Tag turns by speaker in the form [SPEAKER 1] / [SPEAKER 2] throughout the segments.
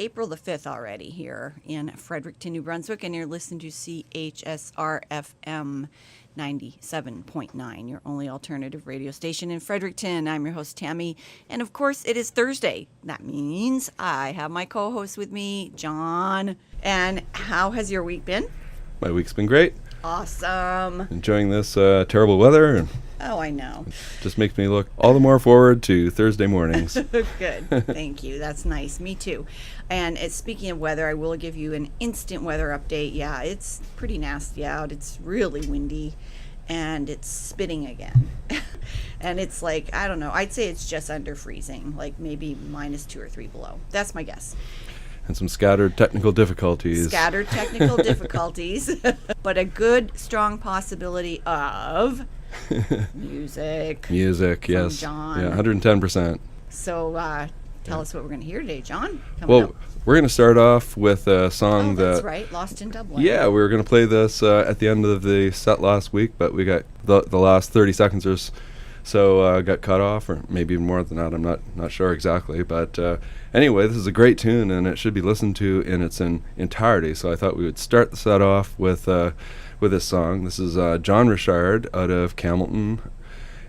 [SPEAKER 1] April the 5th already here in Fredericton, New Brunswick, and you're listening to CHSR FM 97.9, your only alternative radio station in Fredericton. I'm your host, Tammie, and of course, it is Thursday. That means I have my co-host with me, John. And how has your week been?
[SPEAKER 2] My week's been great.
[SPEAKER 1] Awesome.
[SPEAKER 2] Enjoying this terrible weather.
[SPEAKER 1] Oh, I know.
[SPEAKER 2] Just makes me look all the more forward to Thursday mornings.
[SPEAKER 1] Good. Thank you. That's nice. Me too. And speaking of weather, I will give you an instant weather update. Yeah, it's pretty nasty out. It's really windy, and it's spitting again. And it's like, I don't know, I'd say it's just under freezing, like maybe -2 or 3 below. That's my guess.
[SPEAKER 2] And some scattered technical difficulties. But a good, strong possibility of music. Music,
[SPEAKER 1] from
[SPEAKER 2] yes.
[SPEAKER 1] John.
[SPEAKER 2] Yeah, 110%.
[SPEAKER 1] So tell us what we're going to hear today, John.
[SPEAKER 2] Well, we're going to start off with a song
[SPEAKER 1] that's right, Lost in Dublin.
[SPEAKER 2] Yeah, we were going to play this at the end of the set last week, but we got the last 30 seconds or so got cut off, or maybe even more than that. I'm not sure exactly, but anyway, this is a great tune, and it should be listened to in its entirety. So I thought we would start the set off with this song. This is John Richard out of Campbellton,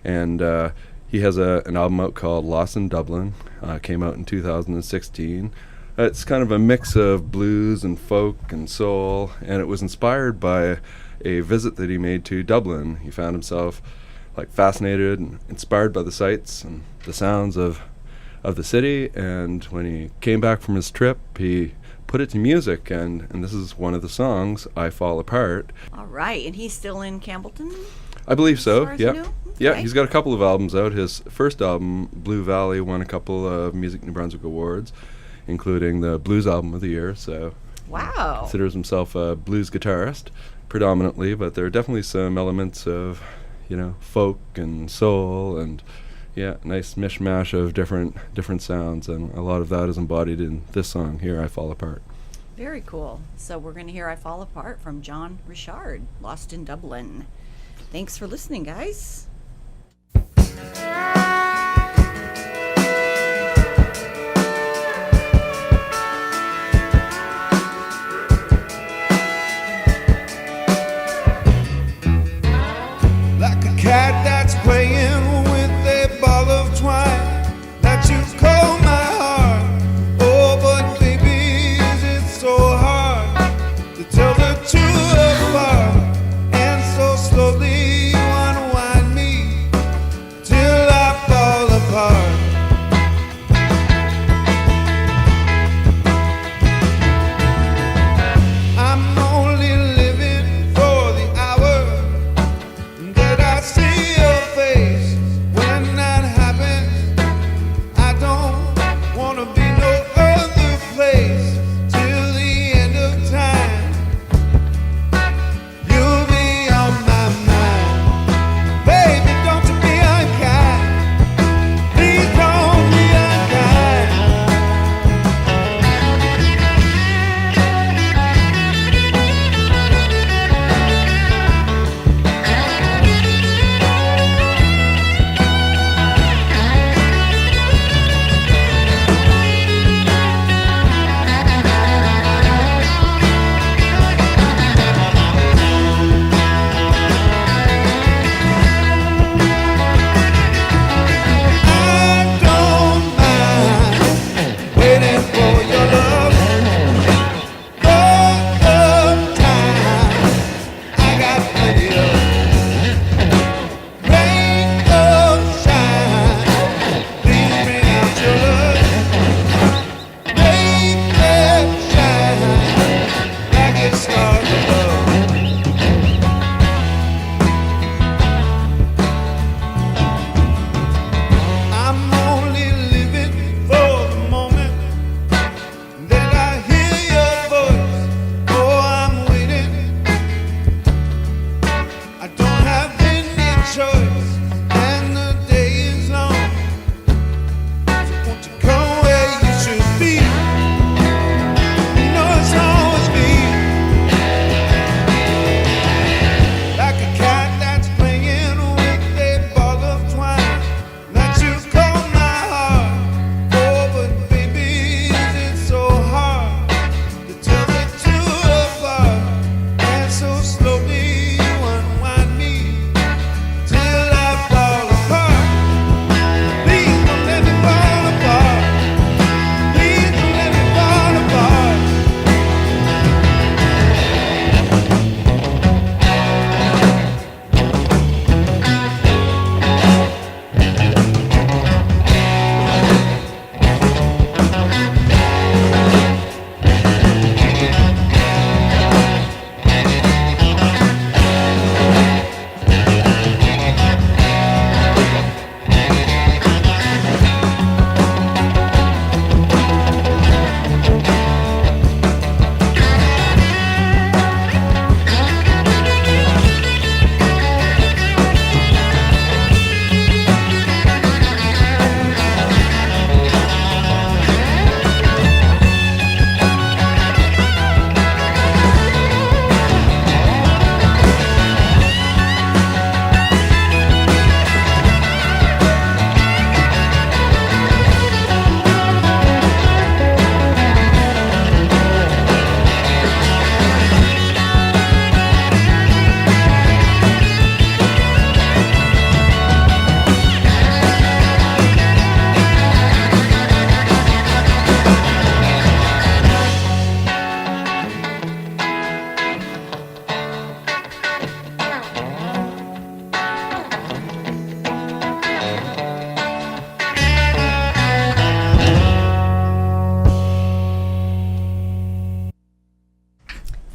[SPEAKER 2] and he has an album out called Lost in Dublin. Came out in 2016. It's kind of a mix of blues and folk and soul, and it was inspired by a visit that he made to Dublin. He found himself fascinated and inspired by the sights and the sounds of the city, and when he came back from his trip, he put it to music, and this is one of the songs, I Fall Apart.
[SPEAKER 1] All right, and he's still in Campbellton?
[SPEAKER 2] I believe so,
[SPEAKER 1] yeah.
[SPEAKER 2] Okay. Yeah, he's got a couple of albums out. His first album, Blue Valley, won a couple of Music New Brunswick awards, including the Blues Album of the Year, so
[SPEAKER 1] wow.
[SPEAKER 2] Considers himself a blues guitarist predominantly, but there are definitely some elements of folk and soul, and nice mishmash of different sounds, and a lot of that is embodied in this song here, I Fall Apart.
[SPEAKER 1] Very cool. So we're going to hear I Fall Apart from John Richard, Lost in Dublin. Thanks for listening, guys.
[SPEAKER 3] Cat that's playing with a ball of twine that you call my heart. Oh, but baby, is it so hard to tell the truth apart? And so slowly you unwind me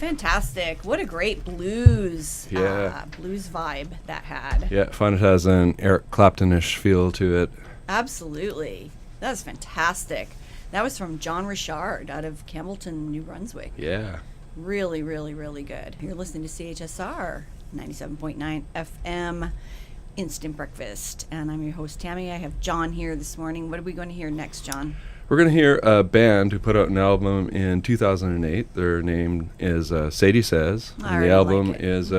[SPEAKER 1] Fantastic. What a great blues blues vibe that had.
[SPEAKER 2] Yeah, I find it has an Eric Clapton-ish feel to it.
[SPEAKER 1] Absolutely. That was fantastic. That was from John Richard out of Campbellton, New Brunswick.
[SPEAKER 2] Yeah.
[SPEAKER 1] Really, really, really good. You're listening to CHSR 97.9 FM Instant Breakfast. And I'm your host, Tammie. I have John here this morning. What are we going to hear next, John?
[SPEAKER 2] We're going to hear a band who put out an album in 2008. Their name is Sadie Says. And the album is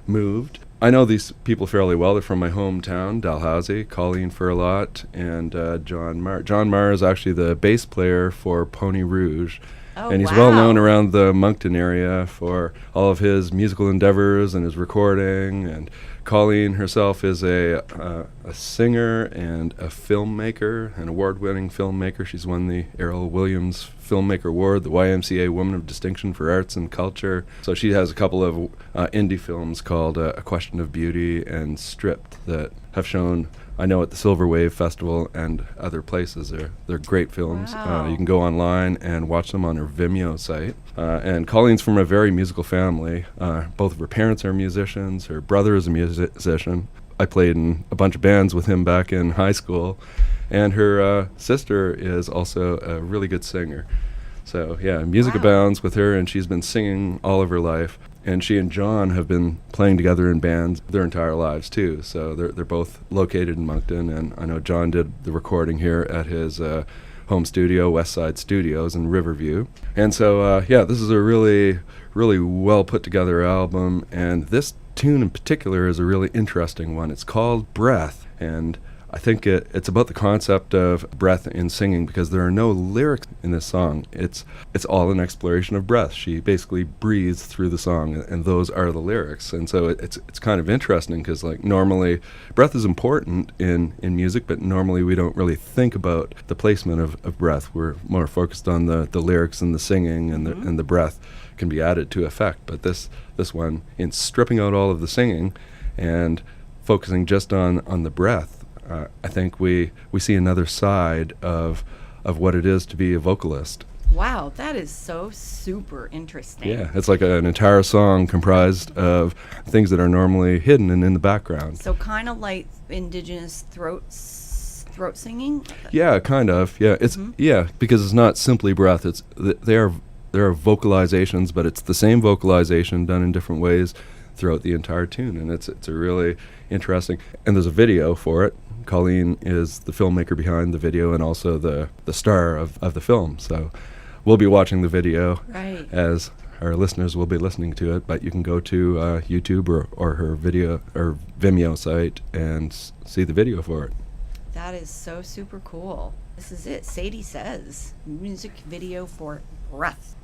[SPEAKER 2] Moved. I know these people fairly well. They're from my hometown, Dalhousie, Colleen Furlot, and John Marr. John Marr is actually the bass player for Pony Rouge.
[SPEAKER 1] Oh,
[SPEAKER 2] and he's
[SPEAKER 1] wow.
[SPEAKER 2] well known around the Moncton area for all of his musical endeavors and his recording. And Colleen herself is a singer and a filmmaker, an award-winning filmmaker. She's won the Errol Williams Filmmaker Award, the YMCA Woman of Distinction for Arts and Culture. So she has a couple of indie films called A Question of Beauty and Stripped that have shown, I know, at the Silver Wave Festival and other places. They're great films.
[SPEAKER 1] Wow.
[SPEAKER 2] You can go online and watch them on her Vimeo site. And Colleen's from a very musical family. Both of her parents are musicians. Her brother is a musician. I played in a bunch of bands with him back in high school. And her sister is also a really good singer. So, yeah, music abounds with her, and she's been singing all of her life. And she and John have been playing together in bands their entire lives, too. So they're both located in Moncton, and I know John did the recording here at his home studio, Westside Studios in Riverview. And so, this is a really, really well put together album, and this tune in particular is a really interesting one. It's called Breath, and I think it's about the concept of breath in singing, because there are no lyrics in this song. It's all an exploration of breath. She basically breathes through the song, and those are the lyrics. And so it's kind of interesting, because like normally breath is important in music, but normally we don't really think about the placement of breath. We're more focused on the lyrics and the singing, and and the breath can be added to effect. But this one, in stripping out all of the singing and focusing just on the breath, I think we see another side of what it is to be a vocalist.
[SPEAKER 1] Wow, that is so super interesting.
[SPEAKER 2] Yeah, it's like an entire song comprised of things that are normally hidden and in the background.
[SPEAKER 1] So kind of like indigenous throat singing?
[SPEAKER 2] Yeah, kind of. Yeah, it's because it's not simply breath. It's there are vocalizations, but it's the same vocalization done in different ways throughout the entire tune, and it's a really interesting. And there's a video for it. Colleen is the filmmaker behind the video and also the star of the film. So we'll be watching the video as our listeners will be listening to it, but you can go to YouTube or her video or Vimeo site and see the video for it.
[SPEAKER 1] That is so super cool. This is it. Sadie Says, music video for Breath.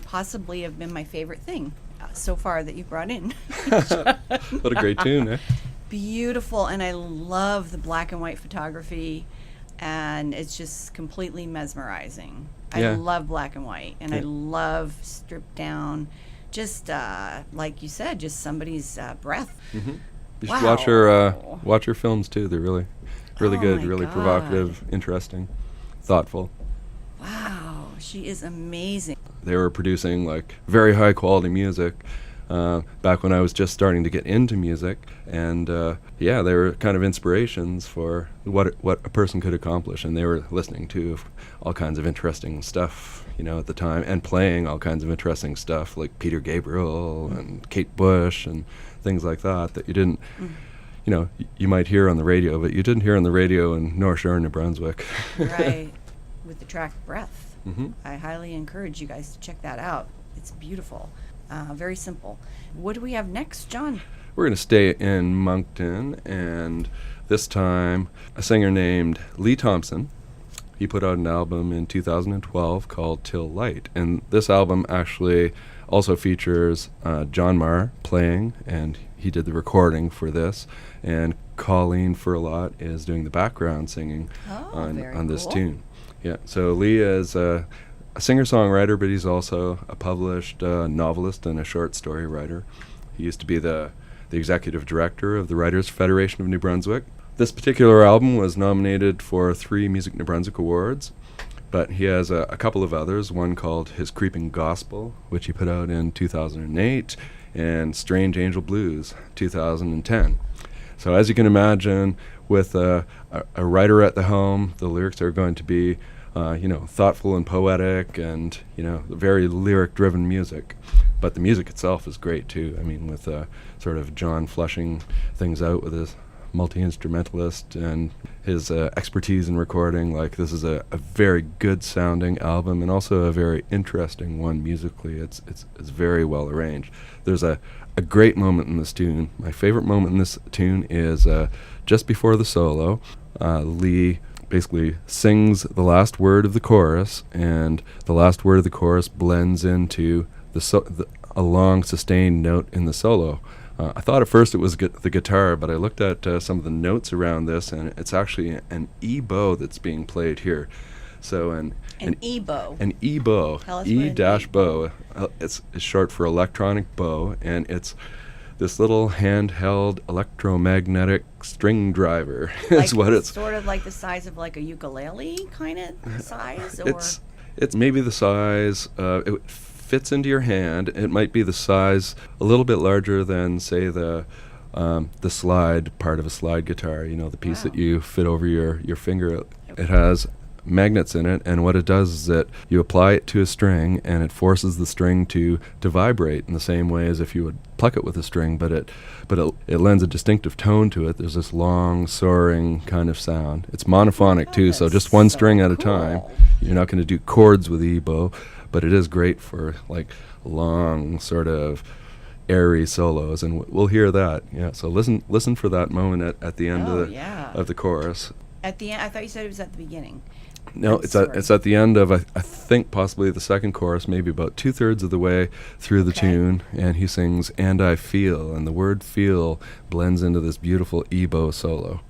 [SPEAKER 1] possibly have been my favorite thing so far that you brought in.
[SPEAKER 2] What a great tune, eh?
[SPEAKER 1] Beautiful, and I love the black and white photography, and it's just completely mesmerizing.
[SPEAKER 2] Yeah.
[SPEAKER 1] I love black and white, and I
[SPEAKER 2] Yeah.
[SPEAKER 1] love stripped down, just like you said, just somebody's breath.
[SPEAKER 2] Mm-hmm. You
[SPEAKER 1] Wow.
[SPEAKER 2] should watch her films too. They're really
[SPEAKER 1] Oh
[SPEAKER 2] good,
[SPEAKER 1] my
[SPEAKER 2] really
[SPEAKER 1] God.
[SPEAKER 2] provocative, interesting, thoughtful.
[SPEAKER 1] Wow, she is amazing.
[SPEAKER 2] They were producing like very high quality music back when I was just starting to get into music, and they were kind of inspirations for what a person could accomplish, and they were listening to all kinds of interesting stuff, at the time, and playing all kinds of interesting stuff like Peter Gabriel and Kate Bush and things like that you didn't, you might hear on the radio, but you didn't hear on the radio in North Shore, New Brunswick.
[SPEAKER 1] Right, with the track Breath.
[SPEAKER 2] Mm-hmm.
[SPEAKER 1] I highly encourage you guys to check that out. It's beautiful. Very simple. What do we have next, John?
[SPEAKER 2] We're going to stay in Moncton, and this time a singer named Lee Thompson. He put out an album in 2012 called Till Light, and this album actually also features John Marr playing, and he did the recording for this, and Colleen Furlot is doing the background singing on this
[SPEAKER 1] cool.
[SPEAKER 2] tune. Yeah, so Lee is a singer-songwriter, but he's also a published novelist and a short story writer. He used to be the executive director of the Writers' Federation of New Brunswick. This particular album was nominated for 3 Music New Brunswick Awards, but he has a couple of others, one called His Creeping Gospel, which he put out in 2008, and Strange Angel Blues, 2010. So as you can imagine, with a writer at the helm, the lyrics are going to be thoughtful and poetic, and very lyric-driven music. But the music itself is great too. I mean, with sort of John fleshing things out with his multi-instrumentalist and his expertise in recording. Like, this is a very good-sounding album, and also a very interesting one musically. It's very well arranged. There's a great moment in this tune. My favorite moment in this tune is just before the solo. Lee basically sings the last word of the chorus, and the last word of the chorus blends into a long sustained note in the solo. I thought at first it was the guitar, but I looked at some of the notes around this, and it's actually an E-bow that's being played here. So an
[SPEAKER 1] E-bow.
[SPEAKER 2] An E-bow.
[SPEAKER 1] Tell us what it
[SPEAKER 2] E-bow. It's short for electronic bow, and it's this little handheld electromagnetic string driver. Is what it's
[SPEAKER 1] sort of like the size of like a ukulele kind of size, or
[SPEAKER 2] it's maybe the size. It fits into your hand. It might be the size a little bit larger than, say, the slide part of a slide guitar. The piece that you fit over your finger. It has magnets in it, and what it does is that you apply it to a string, and it forces the string to vibrate in the same way as if you would pluck it with a string, but it lends a distinctive tone to it. There's this long soaring kind of sound. It's monophonic too, so just one string at a time. You're not going to do chords with E-bow, but it is great for like long sort of airy solos, and we'll hear that. Yeah, so listen for that moment at the end of the chorus.
[SPEAKER 1] At the end, I thought you said it was at the beginning.
[SPEAKER 2] No, it's at the end of I think possibly the second chorus, maybe about 2/3 of the way through the tune, and he sings "And I Feel," and the word "feel" blends into this beautiful E-bow solo.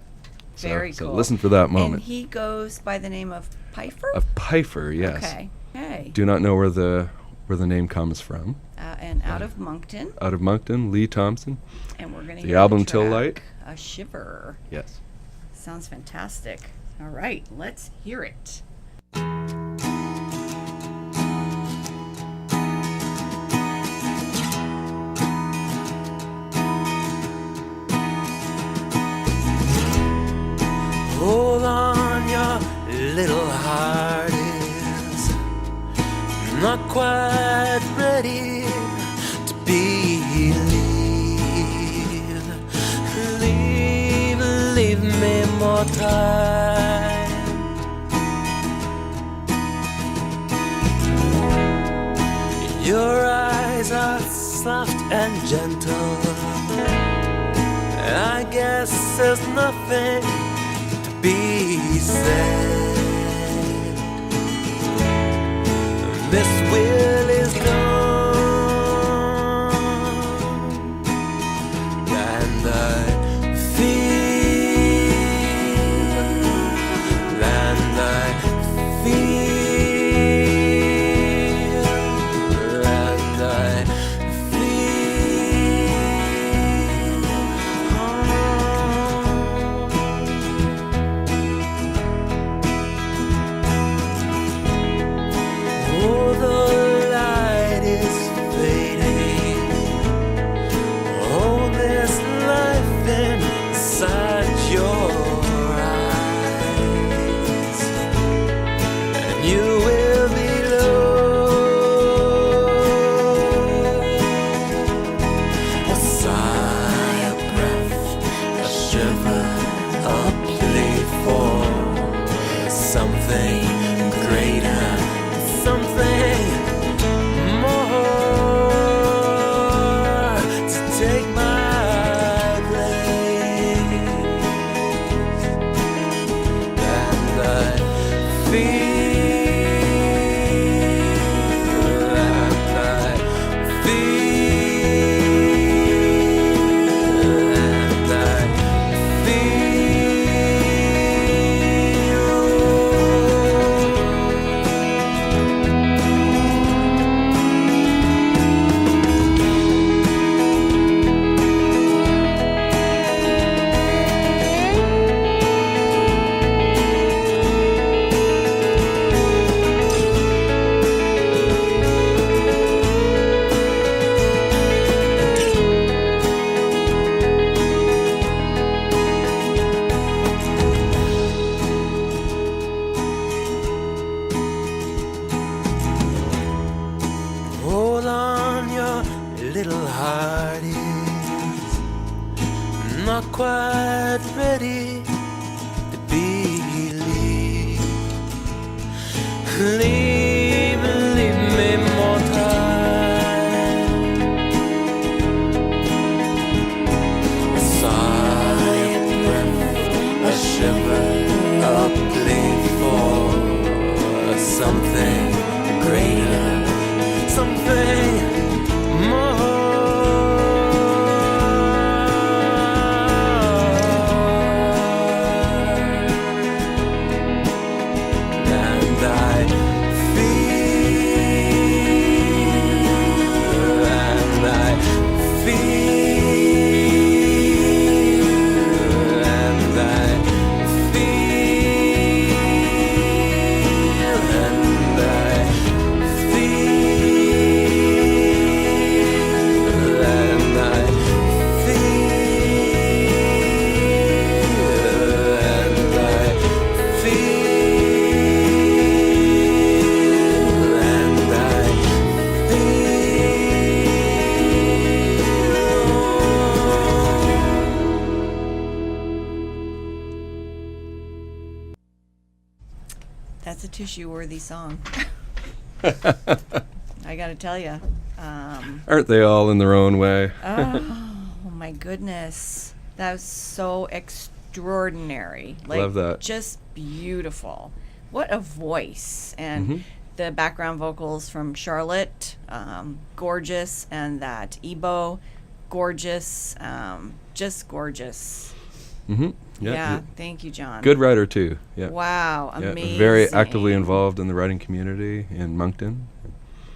[SPEAKER 1] Very cool.
[SPEAKER 2] So listen for that moment.
[SPEAKER 1] And he goes by the name of Pipher?
[SPEAKER 2] Of Pipher, yes.
[SPEAKER 1] Okay.
[SPEAKER 2] Do not know where the name comes from.
[SPEAKER 1] And out of Moncton.
[SPEAKER 2] Out of Moncton, Lee Thompson.
[SPEAKER 1] And we're going to
[SPEAKER 2] The
[SPEAKER 1] hear
[SPEAKER 2] album
[SPEAKER 1] the
[SPEAKER 2] Till
[SPEAKER 1] track,
[SPEAKER 2] Light.
[SPEAKER 1] Shiver.
[SPEAKER 2] Yes.
[SPEAKER 1] Sounds fantastic. All right, let's hear it.
[SPEAKER 3] Hold on, your little heart is not quite ready to believe. Leave me more time. Your eyes are soft and gentle. I guess there's nothing to be said. This will is gone. not quite ready to believe. Leave me more time. A sigh, a breath, a shiver, a plea for something greater, something more.
[SPEAKER 1] That's a tissue-worthy song. I gotta tell you.
[SPEAKER 2] Aren't they all in their own way?
[SPEAKER 1] Oh my goodness, that was so extraordinary. Like,
[SPEAKER 2] Love that.
[SPEAKER 1] Just beautiful. What a voice. And the background vocals from Charlotte, gorgeous, and that Ebo, gorgeous, just gorgeous. Yeah, thank you, John.
[SPEAKER 2] Good writer too. Yeah.
[SPEAKER 1] Wow,
[SPEAKER 2] Yeah,
[SPEAKER 1] amazing.
[SPEAKER 2] very actively involved in the writing community in Moncton.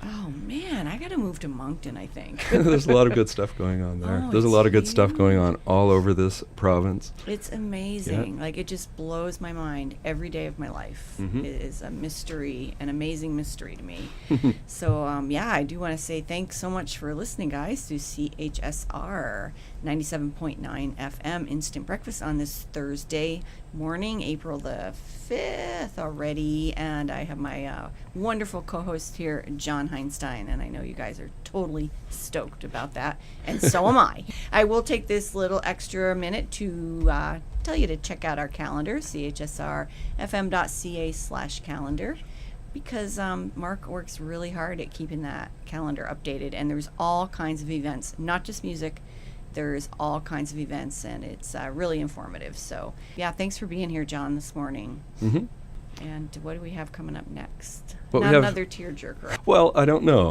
[SPEAKER 1] Oh man, I gotta move to Moncton, I think.
[SPEAKER 2] There's a lot of good stuff going on there.
[SPEAKER 1] Oh,
[SPEAKER 2] There's a
[SPEAKER 1] it's
[SPEAKER 2] lot of good stuff going
[SPEAKER 1] huge.
[SPEAKER 2] on all over this province.
[SPEAKER 1] It's amazing. Like, it just blows my mind. Every day of my life is a mystery, an amazing mystery to me. So, yeah, I do want to say thanks so much for listening, guys, to CHSR 97.9 FM Instant Breakfast on this Thursday morning, April the 5th already. And I have my wonderful co-host here, John Heinstein, and I know you guys are totally stoked about that, and so am I. I will take this little extra minute to tell you to check out our calendar, chsrfm.ca/calendar, because Mark works really hard at keeping that calendar updated, and there's all kinds of events, not just music. There's all kinds of events, and it's really informative. So, yeah, thanks for being here, John, this morning. And what do we have coming up next?
[SPEAKER 2] What we
[SPEAKER 1] Not
[SPEAKER 2] have-
[SPEAKER 1] another tearjerker.
[SPEAKER 2] Well, I don't know.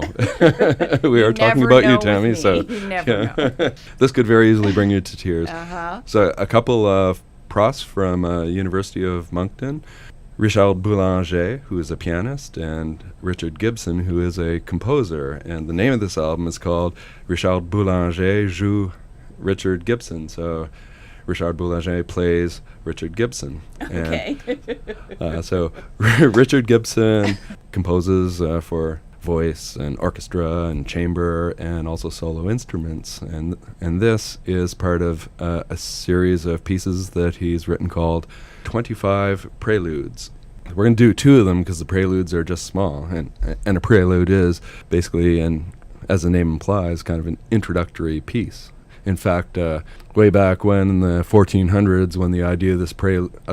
[SPEAKER 2] We are talking
[SPEAKER 1] never
[SPEAKER 2] about
[SPEAKER 1] know
[SPEAKER 2] you,
[SPEAKER 1] with
[SPEAKER 2] Tammie.
[SPEAKER 1] me.
[SPEAKER 2] So
[SPEAKER 1] You never know.
[SPEAKER 2] This could very easily bring you to tears.
[SPEAKER 1] Uh-huh.
[SPEAKER 2] So a couple of pros from University of Moncton. Richard Boulanger, who is a pianist, and Richard Gibson, who is a composer. And the name of this album is called Richard Boulanger Joue Richard Gibson. So Richard Boulanger plays Richard Gibson.
[SPEAKER 1] Okay.
[SPEAKER 2] So Richard Gibson composes for voice and orchestra and chamber and also solo instruments. And this is part of a series of pieces that he's written called 25 Préludes. We're going to do two of them because the Préludes are just small. And a prelude is basically, as the name implies, kind of an introductory piece. In fact, way back when in the 1400s, when the idea of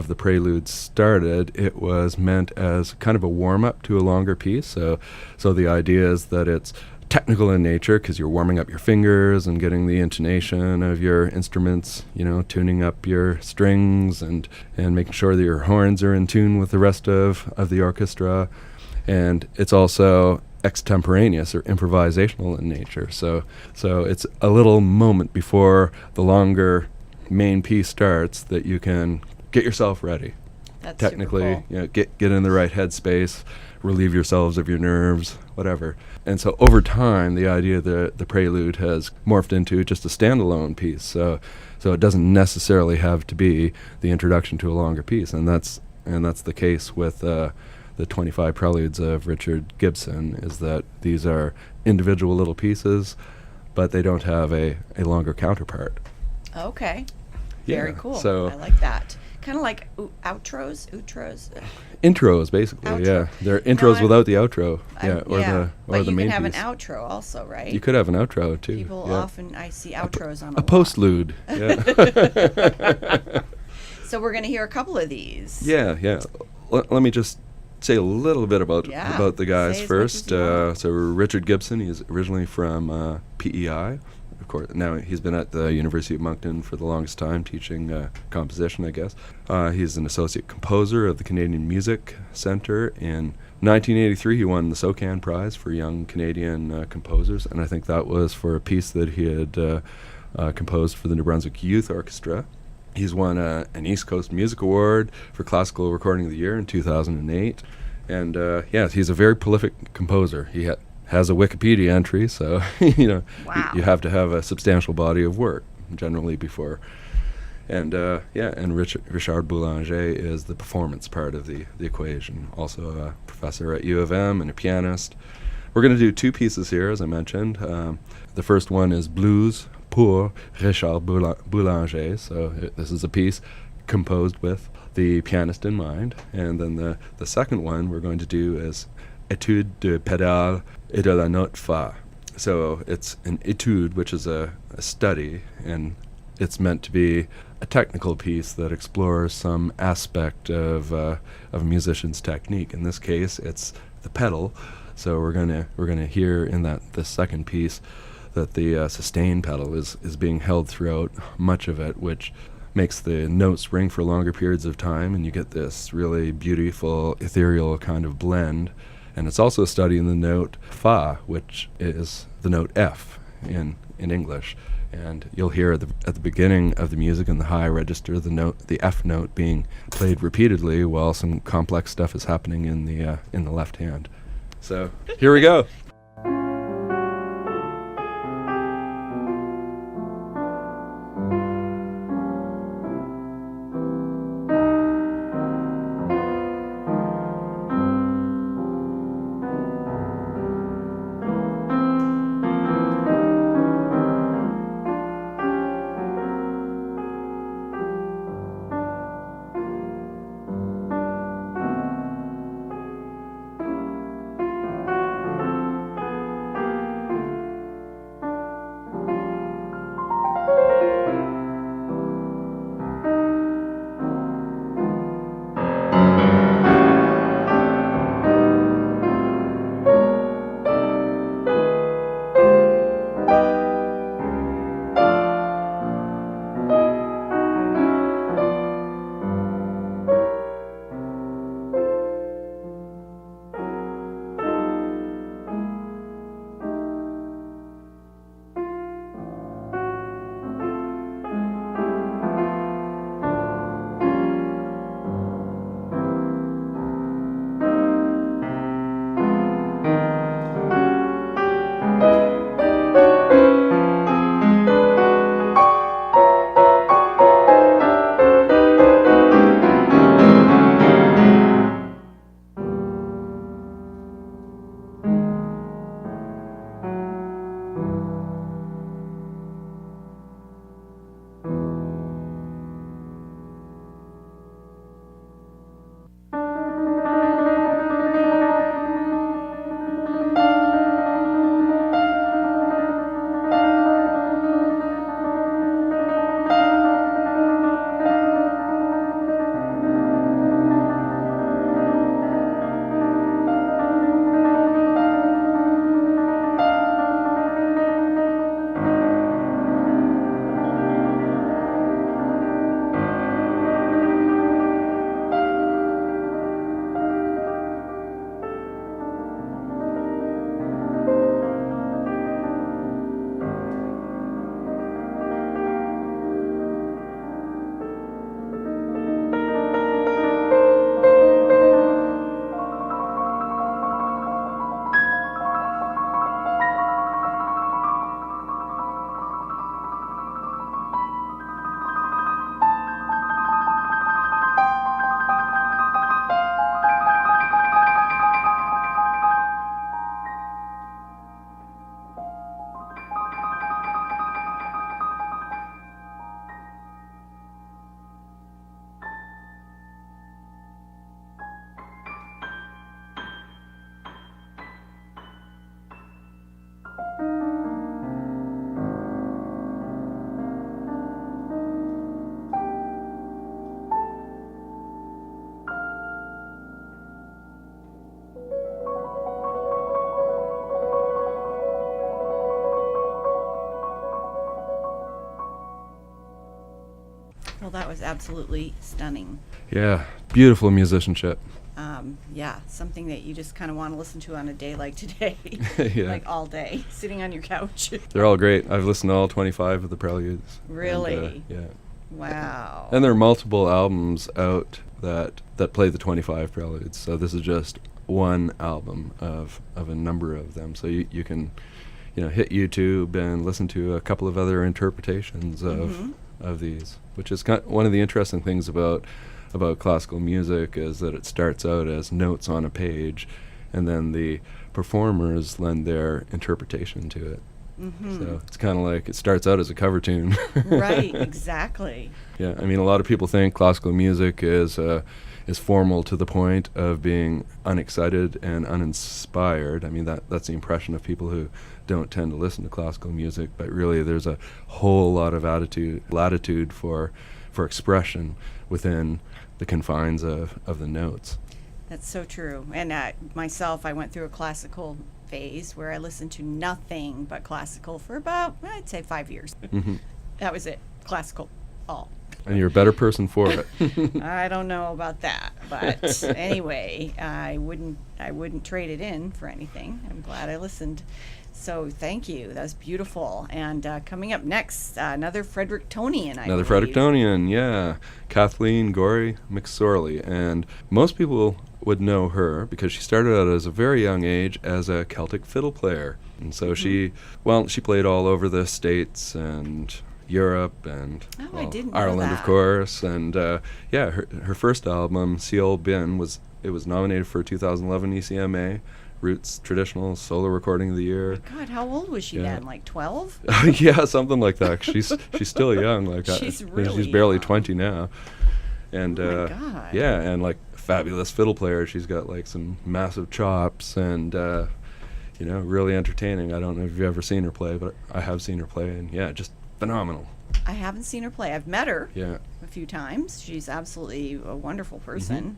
[SPEAKER 2] the prelude started, it was meant as kind of a warm-up to a longer piece. So the idea is that it's technical in nature because you're warming up your fingers and getting the intonation of your instruments, tuning up your strings and making sure that your horns are in tune with the rest of the orchestra. And it's also extemporaneous or improvisational in nature. So it's a little moment before the longer main piece starts that you can get yourself ready.
[SPEAKER 1] That's
[SPEAKER 2] Technically,
[SPEAKER 1] super cool.
[SPEAKER 2] get in the right headspace, relieve yourselves of your nerves, whatever. And so over time, the idea that the prelude has morphed into just a standalone piece. So it doesn't necessarily have to be the introduction to a longer piece, and that's the case with the 25 Preludes of Richard Gibson, is that these are individual little pieces, but they don't have a longer counterpart.
[SPEAKER 1] Okay.
[SPEAKER 2] Yeah,
[SPEAKER 1] Very cool.
[SPEAKER 2] so-
[SPEAKER 1] I like that. kind of like outros.
[SPEAKER 2] Intros, basically.
[SPEAKER 1] Outro.
[SPEAKER 2] Yeah, they're intros without the outro. Yeah, or
[SPEAKER 1] but
[SPEAKER 2] the
[SPEAKER 1] you
[SPEAKER 2] main
[SPEAKER 1] can have
[SPEAKER 2] piece.
[SPEAKER 1] an outro also, right?
[SPEAKER 2] You could have an outro too.
[SPEAKER 1] People
[SPEAKER 2] yeah.
[SPEAKER 1] often I see outros on
[SPEAKER 2] A postlude. Yeah.
[SPEAKER 1] So we're going to hear a couple of these.
[SPEAKER 2] Yeah. Let me just say a little bit about the guys
[SPEAKER 1] Say as
[SPEAKER 2] first.
[SPEAKER 1] much as you want.
[SPEAKER 2] So Richard Gibson, he's originally from PEI. Of course, now he's been at the University of Moncton for the longest time, teaching composition, I guess. He's an associate composer of the Canadian Music Centre. In 1983, he won the SOCAN Prize for Young Canadian Composers, and I think that was for a piece that he had composed for the New Brunswick Youth Orchestra. He's won an East Coast Music Award for Classical Recording of the Year in 2008. And he's a very prolific composer. He has a Wikipedia entry, so
[SPEAKER 1] Wow.
[SPEAKER 2] you have to have a substantial body of work generally before. And Richard Boulanger is the performance part of the equation. Also a professor at U of M and a pianist. We're going to do two pieces here, as I mentioned. The first one is Blues pour Richard Boulanger. So this is a piece composed with the pianist in mind. And then the second one we're going to do is Etude de pedale et de la note fa. So it's an etude, which is a study, and it's meant to be a technical piece that explores some aspect of a musician's technique. In this case, it's the pedal. So we're gonna hear in this second piece that the sustain pedal is being held throughout much of it, which makes the notes ring for longer periods of time, and you get this really beautiful, ethereal kind of blend. And it's also a study in the note fa, which is the note F in English. And you'll hear at the beginning of the music in the high register the F note being played repeatedly while some complex stuff is happening in the left hand. So here we go.
[SPEAKER 1] Well, that was absolutely stunning.
[SPEAKER 2] Yeah, beautiful musicianship.
[SPEAKER 1] Yeah, something that you just kind of want to listen to on a day like today,
[SPEAKER 2] Yeah.
[SPEAKER 1] like all day, sitting on your couch.
[SPEAKER 2] They're all great. I've listened to all 25 of the Préludes.
[SPEAKER 1] Really?
[SPEAKER 2] And, yeah.
[SPEAKER 1] Wow.
[SPEAKER 2] And there are multiple albums out that play the 25 Préludes. So this is just one album of a number of them. So you can, hit YouTube and listen to a couple of other interpretations of these, which is one of the interesting things about classical music is that it starts out as notes on a page, and then the performers lend their interpretation to it. So it's kind of like it starts out as a cover tune.
[SPEAKER 1] Right, exactly.
[SPEAKER 2] Yeah, I mean, a lot of people think classical music is formal to the point of being unexcited and uninspired. I mean, that's the impression of people who don't tend to listen to classical music, but really there's a whole lot of latitude for expression within the confines of the notes.
[SPEAKER 1] That's so true. And myself, I went through a classical phase where I listened to nothing but classical for about, I'd say, 5 years. That was it. Classical, all.
[SPEAKER 2] And you're a better person for it.
[SPEAKER 1] I don't know about that, but anyway, I wouldn't trade it in for anything. I'm glad I listened. So thank you. That was beautiful. And coming up next, another Frederictonian,
[SPEAKER 2] Another
[SPEAKER 1] believe.
[SPEAKER 2] Frederictonian, yeah. Kathleen Gorey-McSorley. And most people would know her because she started out as a very young age as a Celtic fiddle player. And so she played all over the States and Europe and
[SPEAKER 1] I didn't know
[SPEAKER 2] Ireland,
[SPEAKER 1] that.
[SPEAKER 2] of course. And her first album, Ciel Bin, was nominated for 2011 ECMA Roots Traditional Solo Recording of the Year.
[SPEAKER 1] God, how old was she then? Like 12?
[SPEAKER 2] Yeah, something like that. She's still young. Like
[SPEAKER 1] She's really
[SPEAKER 2] she's barely
[SPEAKER 1] young.
[SPEAKER 2] 20 now. And
[SPEAKER 1] Oh my God.
[SPEAKER 2] yeah, and like fabulous fiddle player. She's got like some massive chops and really entertaining. I don't know if you've ever seen her play, but I have seen her play, and yeah, just phenomenal.
[SPEAKER 1] I haven't seen her play. I've met her
[SPEAKER 2] Yeah.
[SPEAKER 1] a few times. She's absolutely a wonderful person.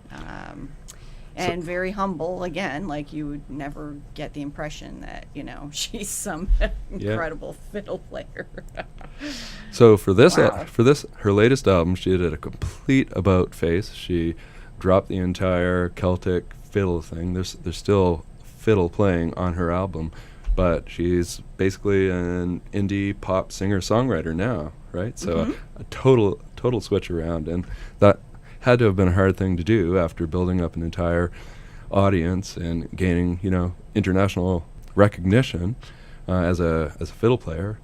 [SPEAKER 1] And very humble, again, like you would never get the impression that, she's some incredible fiddle player.
[SPEAKER 2] So for this,
[SPEAKER 1] Wow.
[SPEAKER 2] her latest album, she did a complete about face. She dropped the entire Celtic fiddle thing. There's still fiddle playing on her album, but she's basically an indie pop singer-songwriter now, right? So a total switch around, and that had to have been a hard thing to do after building up an entire audience and gaining, international recognition as a fiddle player,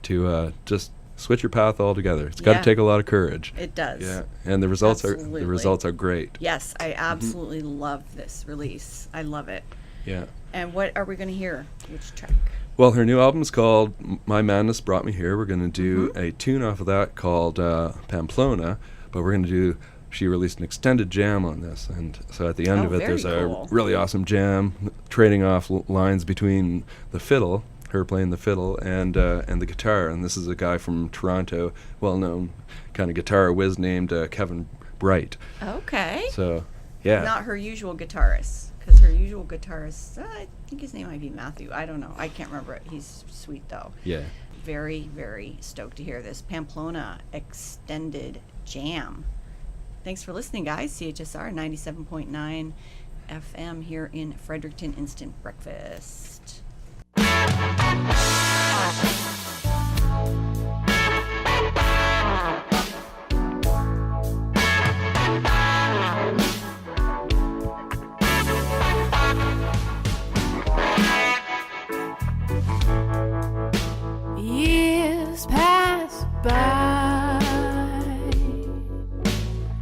[SPEAKER 2] to just switch your path altogether. It's got to
[SPEAKER 1] Yeah.
[SPEAKER 2] take a lot of courage.
[SPEAKER 1] It does.
[SPEAKER 2] Yeah, and the results
[SPEAKER 1] Absolutely.
[SPEAKER 2] are great.
[SPEAKER 1] Yes, I absolutely love this release. I love it.
[SPEAKER 2] Yeah.
[SPEAKER 1] And what are we going to hear? Which track?
[SPEAKER 2] Well, her new album's called My Madness Brought Me Here. We're going to do a tune off of that called Pamplona, but we're going to do. She released an extended jam on this, and so at the end of it,
[SPEAKER 1] very
[SPEAKER 2] there's
[SPEAKER 1] cool.
[SPEAKER 2] a really awesome jam, trading off lines between the fiddle, her playing the fiddle, and the guitar. And this is a guy from Toronto, well-known kind of guitar whiz named Kevin Bright.
[SPEAKER 1] Okay.
[SPEAKER 2] So, yeah.
[SPEAKER 1] Not her usual guitarist, because her usual guitarist, I think his name might be Matthew. I don't know. I can't remember it. He's sweet, though.
[SPEAKER 2] Yeah.
[SPEAKER 1] Very, very stoked to hear this Pamplona extended jam. Thanks for listening, guys. CHSR 97.9 FM here in Fredericton Instant Breakfast.
[SPEAKER 4] Years pass by,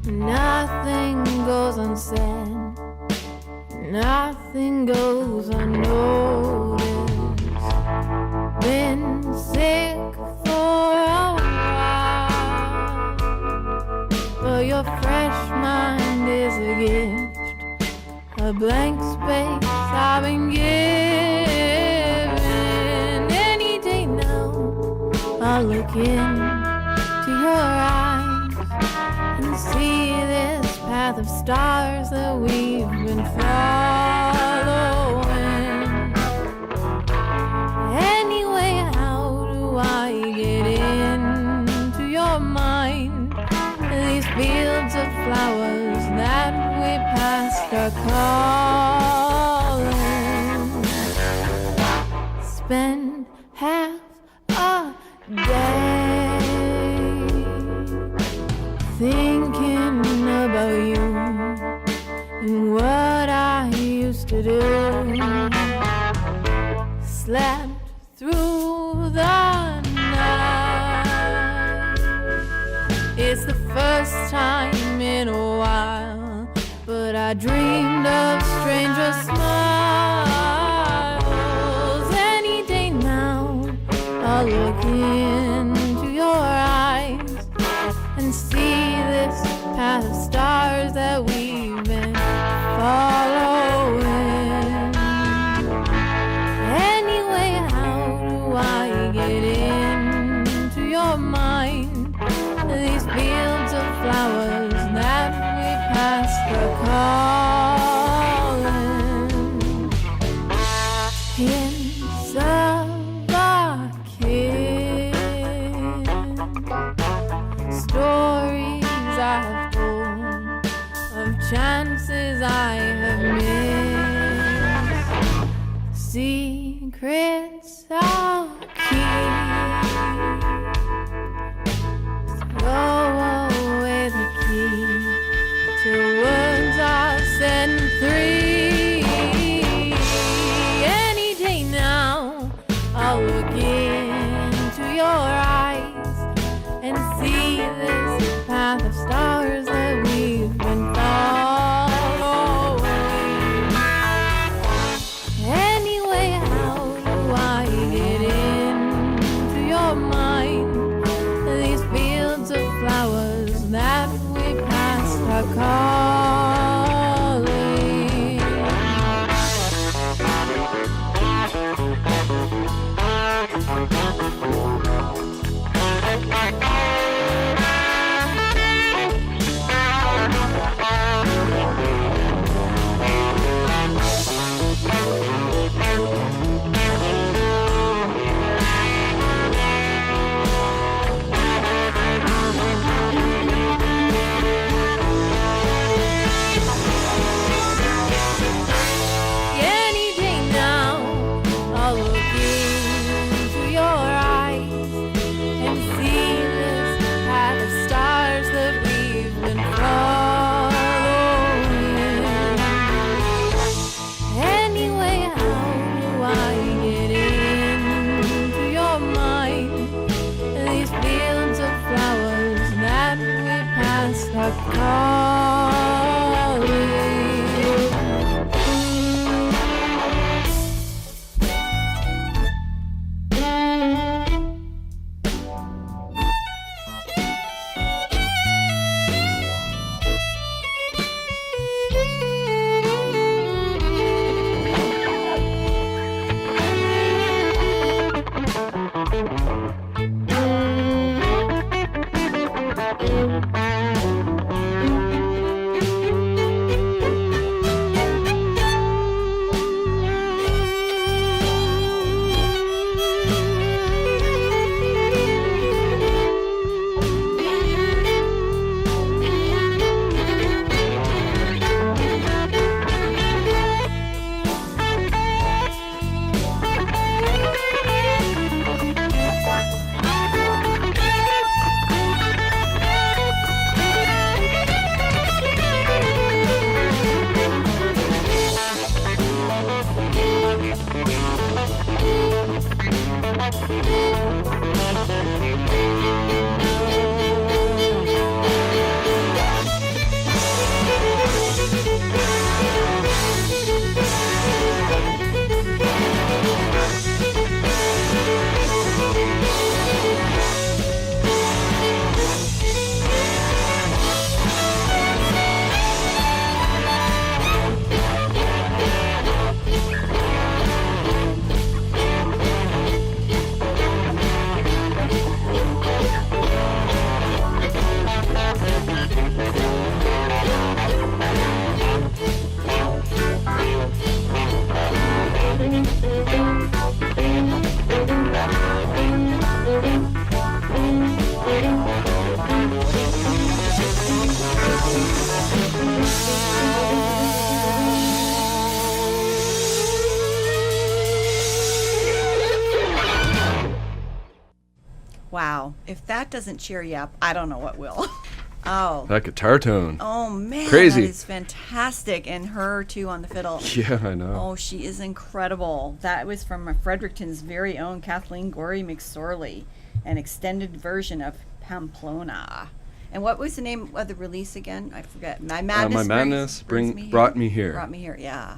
[SPEAKER 4] nothing goes unsaid, nothing goes unnoticed. Been sick for a while, but your fresh mind is a gift, a blank space I've been given. Any day now I'll look into your eyes and see this path of stars that we've been following. Anyway, how do I get into your mind fields of flowers that we passed are calling. Spend half a day thinking about you and what I used to do. Slept through the night. It's the first time in a while, but I dreamed of stranger smiles. Any day now, I'll look into your eyes and see this path of stars that we've been following. Anyway, how do I get into your mind? These fields of flowers that we passed are calling. Hints of our kiss, stories I've told of chances I have missed, secrets I'll keep. Throw away the key till words are set free. Any day now, I'll look into your eyes and see this path of stars that we've been following. Anyway, how do I get into your mind? These fields of flowers that we passed are calling. Any day now, I'll look into your eyes and see this path of stars that we've been following. Anyway, how do I get into your mind? These fields of flowers that we passed are calling.
[SPEAKER 1] Wow. If that doesn't cheer you up, I don't know what will. Oh.
[SPEAKER 2] That guitar tone.
[SPEAKER 1] Oh, man.
[SPEAKER 2] Crazy.
[SPEAKER 1] That is fantastic. And her, too, on the fiddle.
[SPEAKER 2] Yeah, I know.
[SPEAKER 1] Oh, she is incredible. That was from Fredericton's very own Kathleen Gorey-McSorley, an extended version of Pamplona. And what was the name of the release again? I forget. My Madness,
[SPEAKER 2] brought me here.
[SPEAKER 1] Brought me here, yeah.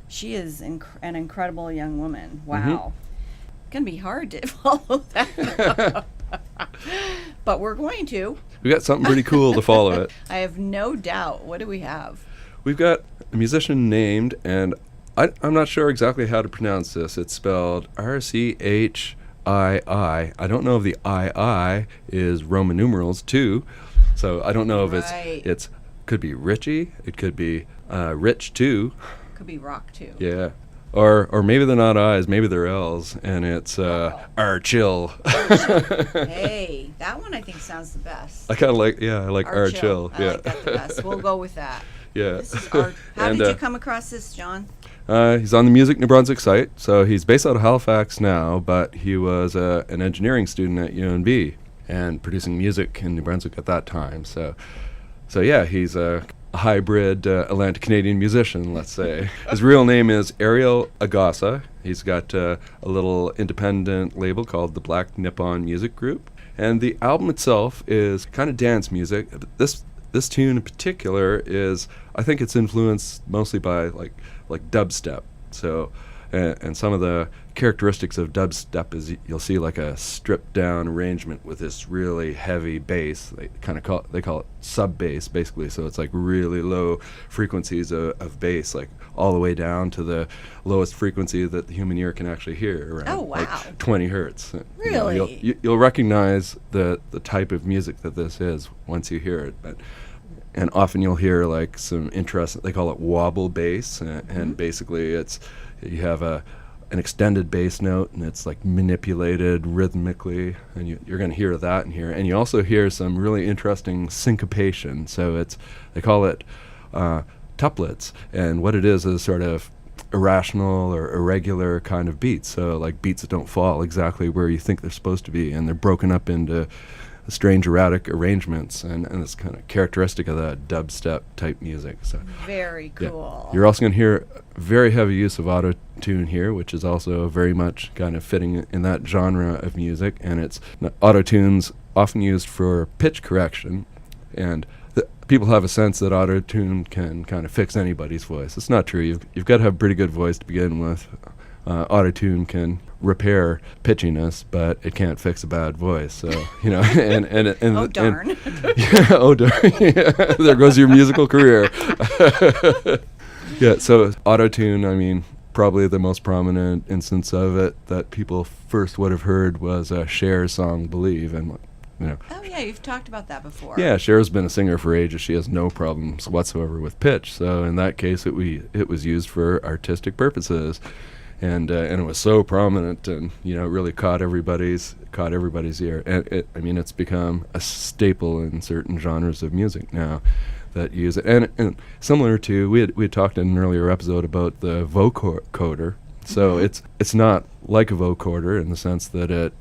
[SPEAKER 1] She is an incredible young woman. Wow.
[SPEAKER 2] Mm-hmm.
[SPEAKER 1] Gonna be hard to follow that. But we're going to.
[SPEAKER 2] We got something pretty cool to follow it.
[SPEAKER 1] I have no doubt. What do we have?
[SPEAKER 2] We've got a musician named, and I'm not sure exactly how to pronounce this. It's spelled Rchii. I don't know if the II is Roman numerals too, so I don't know if it's could be Rchii, it could be Rich too.
[SPEAKER 1] Could be rock too.
[SPEAKER 2] Yeah. Or maybe they're not I's, maybe they're L's, and it's Rchii.
[SPEAKER 1] Hey, that one I think sounds the best.
[SPEAKER 2] I kind of like, I like
[SPEAKER 1] Rchii.
[SPEAKER 2] Rchii.
[SPEAKER 1] I like that the best. We'll go with that.
[SPEAKER 2] Yeah.
[SPEAKER 1] This is how did you come across this, John?
[SPEAKER 2] He's on the Music New Brunswick site, so he's based out of Halifax now, but he was an engineering student at UNB and producing music in New Brunswick at that time. So yeah, he's a hybrid Atlantic Canadian musician, let's say. His real name is Ariel Agasa. He's got a little independent label called the Black Nippon Music Group, and the album itself is kind of dance music. This tune in particular is, I think it's influenced mostly by like dubstep. So, and some of the characteristics of dubstep is you'll see like a stripped down arrangement with this really heavy bass. They call it sub bass basically. So it's like really low frequencies of bass, like all the way down to the lowest frequency that the human ear can actually hear, around like 20 hertz.
[SPEAKER 1] Really?
[SPEAKER 2] You'll recognize the type of music that this is once you hear it. And often you'll hear like some interesting, they call it wobble bass, and basically you have an extended bass note, and it's like manipulated rhythmically, and you're going to hear that in here. And you also hear some really interesting syncopation. So they call it tuplets, and what it is sort of irrational or irregular kind of beats. So like beats that don't fall exactly where you think they're supposed to be, and they're broken up into strange erratic arrangements, and it's kind of characteristic of that dubstep type music. So
[SPEAKER 1] very cool.
[SPEAKER 2] Yeah. You're also going to hear very heavy use of auto-tune here, which is also very much kind of fitting in that genre of music, and it's auto-tune's often used for pitch correction, and people have a sense that auto-tune can kind of fix anybody's voice. It's not true. You've got to have a pretty good voice to begin with. Auto-tune can repair pitchiness, but it can't fix a bad voice. So and
[SPEAKER 1] oh darn!
[SPEAKER 2] Oh darn! Yeah, there goes your musical career. Yeah. So auto-tune, I mean, probably the most prominent instance of it that people first would have heard was Cher's song "Believe," and
[SPEAKER 1] Oh yeah, you've talked about that before.
[SPEAKER 2] Yeah, Cher's been a singer for ages. She has no problems whatsoever with pitch. So in that case, it was used for artistic purposes. And it was so prominent, and it really caught everybody's ear. And it's become a staple in certain genres of music now that use it. And similar to we had talked in an earlier episode about the vocoder. So it's not like a vocoder in the sense that it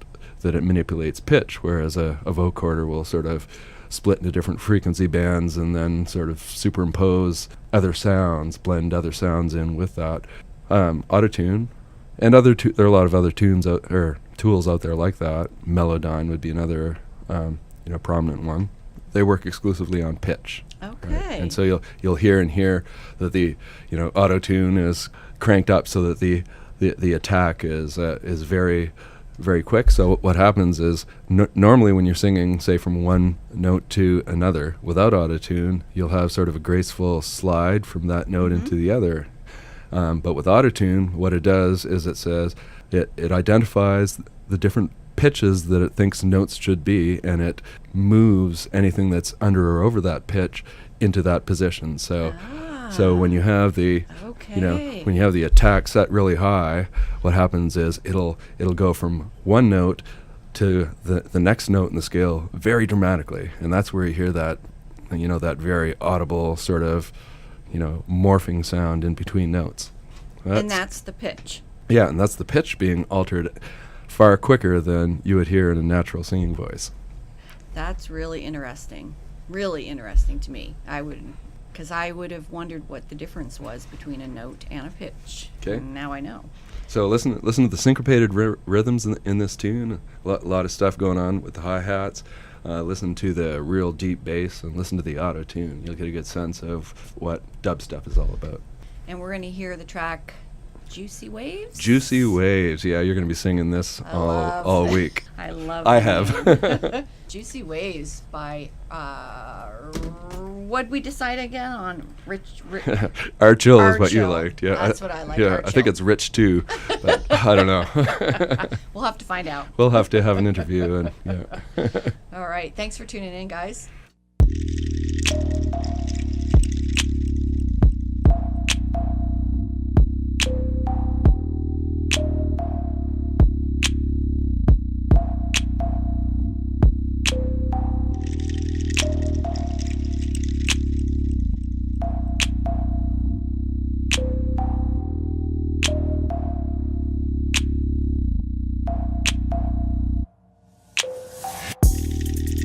[SPEAKER 2] manipulates pitch, whereas a vocoder will sort of split into different frequency bands and then sort of superimpose other sounds, blend other sounds in with that. Auto-tune, and there are a lot of other tools out there like that. Melodyne would be another prominent one. They work exclusively on pitch.
[SPEAKER 1] Okay.
[SPEAKER 2] Right? And so you'll hear in here that the auto-tune is cranked up so that the attack is very, very quick. So what happens is normally when you're singing, say, from one note to another without auto-tune, you'll have sort of a graceful slide from that note into the other. But with auto-tune, what it does is it says it identifies the different pitches that it thinks notes should be, and it moves anything that's under or over that pitch into that position. So when you have the when you have the attack set really high, what happens is it'll go from one note to the next note in the scale very dramatically, and that's where you hear that that very audible sort of morphing sound in between notes.
[SPEAKER 1] And that's the pitch.
[SPEAKER 2] Yeah, and that's the pitch being altered far quicker than you would hear in a natural singing voice.
[SPEAKER 1] That's really interesting. Really interesting to me. Because I would have wondered what the difference was between a note and a pitch.
[SPEAKER 2] Okay.
[SPEAKER 1] And now I know.
[SPEAKER 2] So listen to the syncopated rhythms in this tune. A lot of stuff going on with the hi-hats. Listen to the real deep bass and listen to the auto-tune. You'll get a good sense of what dubstep is all about.
[SPEAKER 1] And we're going to hear the track Juicy Waves?
[SPEAKER 2] Juicy Waves. Yeah, you're going to be singing this all week.
[SPEAKER 1] I love
[SPEAKER 2] I
[SPEAKER 1] the
[SPEAKER 2] have.
[SPEAKER 1] name. Juicy Waves by, what'd we decide again on?
[SPEAKER 2] Rchii is what you
[SPEAKER 1] Rchii.
[SPEAKER 2] liked. Yeah,
[SPEAKER 1] That's what I like,
[SPEAKER 2] Yeah, I think
[SPEAKER 1] Rchii.
[SPEAKER 2] it's Rich too, but I don't know.
[SPEAKER 1] We'll have to find out.
[SPEAKER 2] We'll have to have an interview. And yeah.
[SPEAKER 1] All right. Thanks for tuning in, guys.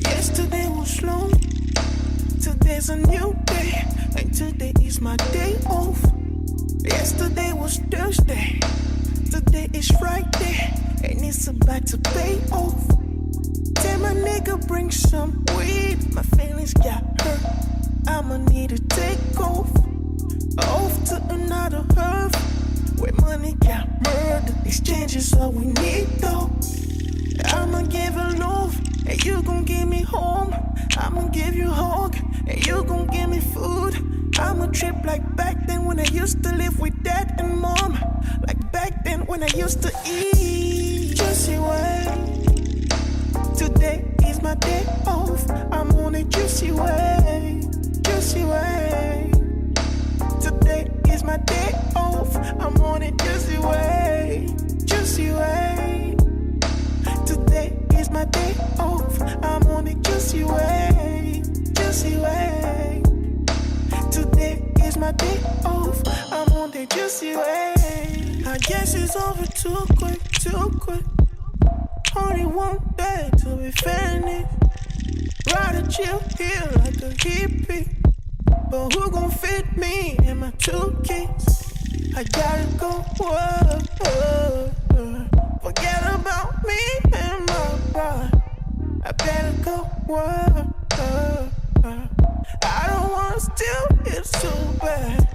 [SPEAKER 3] Yesterday was long, today's a new day, and today is my day off. Yesterday was Thursday, today is Friday, and it's about to pay off. Tell my nigga bring some weed, my feelings got hurt, I'ma need to take off to another earth, where money got murdered, exchange is all we need though. I'ma give a love, and you gon' give me home. I'ma give you a hug, and you gon' give me food. I'ma trip like back then when I used to live with dad and mom. Like back then when I used to eat. Juicy way. Today is my day off. I'm on a juicy way. Juicy way. Today is my day off. I'm on a juicy way. Juicy way. Today is my day off. I'm on a juicy way. Juicy way. Today is my day off. I'm on the juicy way. I guess it's over too quick, too quick. Only one day to be finished. Rather chill here like a hippie. But who gon' fit me and my 2 kids? I gotta go, forget about me and my bride. I better go, I don't wanna steal, it's too bad.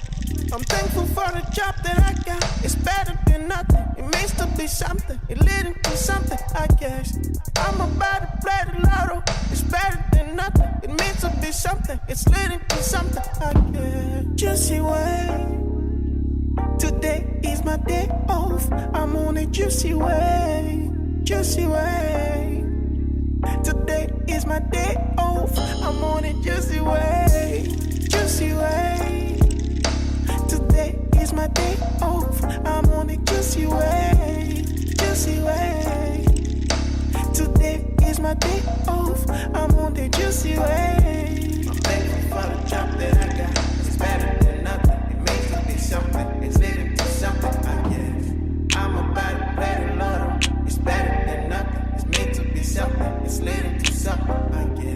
[SPEAKER 3] I'm thankful for the job that I got. It's better than nothing. It means to be something. It leading to something, I guess. I'm about to play the lotto. It's better than nothing. It means to be something. It's leading to something, I guess. Juicy way. Today is my day off. I'm on a juicy way. Juicy way. Today is my day off. I'm on a juicy way. Juicy way. Today is my day off. I'm on a juicy way. Juicy way. Today is my day off. I'm on the juicy way. I'm thankful for the job that I got. It's better than nothing. It makes me be something. It's leading to something, I guess. I'm about to play the lotto. It's better than nothing. It's meant to be something. It's leading to something, I guess.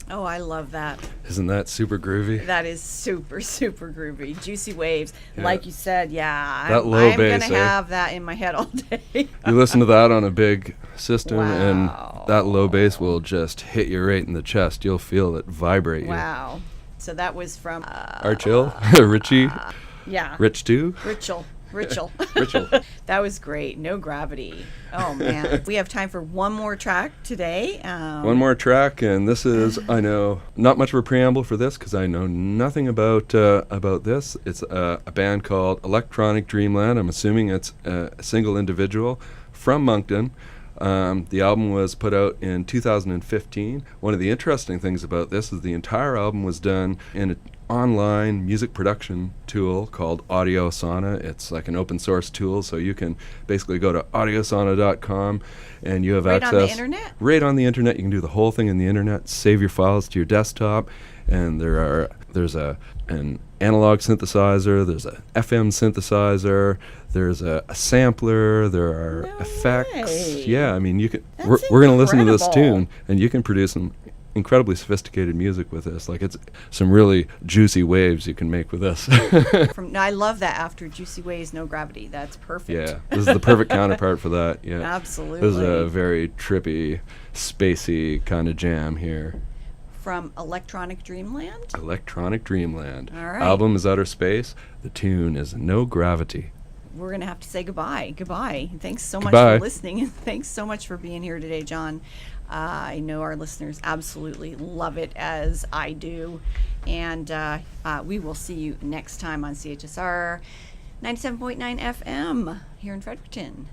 [SPEAKER 1] Oh, I love that.
[SPEAKER 2] Isn't that super groovy?
[SPEAKER 1] That is super, super groovy. Juicy Waves.
[SPEAKER 2] Yeah.
[SPEAKER 1] Like you said, yeah.
[SPEAKER 2] That low
[SPEAKER 1] I'm
[SPEAKER 2] bass,
[SPEAKER 1] going to have that in my head all day.
[SPEAKER 2] You listen to that on a big system, and
[SPEAKER 1] Wow.
[SPEAKER 2] that low bass will just hit you right in the chest. You'll feel it vibrate.
[SPEAKER 1] Wow. So that was from...
[SPEAKER 2] Rchii, Rchii,
[SPEAKER 1] yeah.
[SPEAKER 2] Rich too.
[SPEAKER 1] Rchii.
[SPEAKER 2] Rchii.
[SPEAKER 1] That was great. No gravity. Oh, man. We have time for one more track today.
[SPEAKER 2] One more track, and this is, I know, not much of a preamble for this because I know nothing about this. It's a band called Electronic Dreamland. I'm assuming it's a single individual from Moncton. The album was put out in 2015. One of the interesting things about this is the entire album was done in an online music production tool called Audiosana. It's like an open source tool, so you can basically go to audiosana.com and you have
[SPEAKER 1] Right
[SPEAKER 2] access.
[SPEAKER 1] on the internet?
[SPEAKER 2] Right on the internet. You can do the whole thing in the internet, save your files to your desktop, and there are There's an analog synthesizer, there's a FM synthesizer, there's a sampler, there are effects.
[SPEAKER 1] way.
[SPEAKER 2] Yeah, I mean, you can.
[SPEAKER 1] That's
[SPEAKER 2] We're going to listen to this
[SPEAKER 1] incredible.
[SPEAKER 2] tune, and you can produce some incredibly sophisticated music with this. Like, it's some really juicy waves you can make with this.
[SPEAKER 1] I love that after Juicy Ways, No Gravity. That's perfect.
[SPEAKER 2] Yeah, this is the perfect counterpart for that. Yeah,
[SPEAKER 1] Absolutely.
[SPEAKER 2] This is a very trippy, spacey kind of jam here.
[SPEAKER 1] From Electronic Dreamland.
[SPEAKER 2] Electronic Dreamland.
[SPEAKER 1] All right.
[SPEAKER 2] Album is Outer Space. The tune is No Gravity.
[SPEAKER 1] We're going to have to say goodbye. Goodbye. Thanks so much
[SPEAKER 2] Goodbye.
[SPEAKER 1] for listening. And thanks so much for being here today, John. I know our listeners absolutely love it, as I do. And we will see you next time on CHSR 97.9 FM here in Fredericton.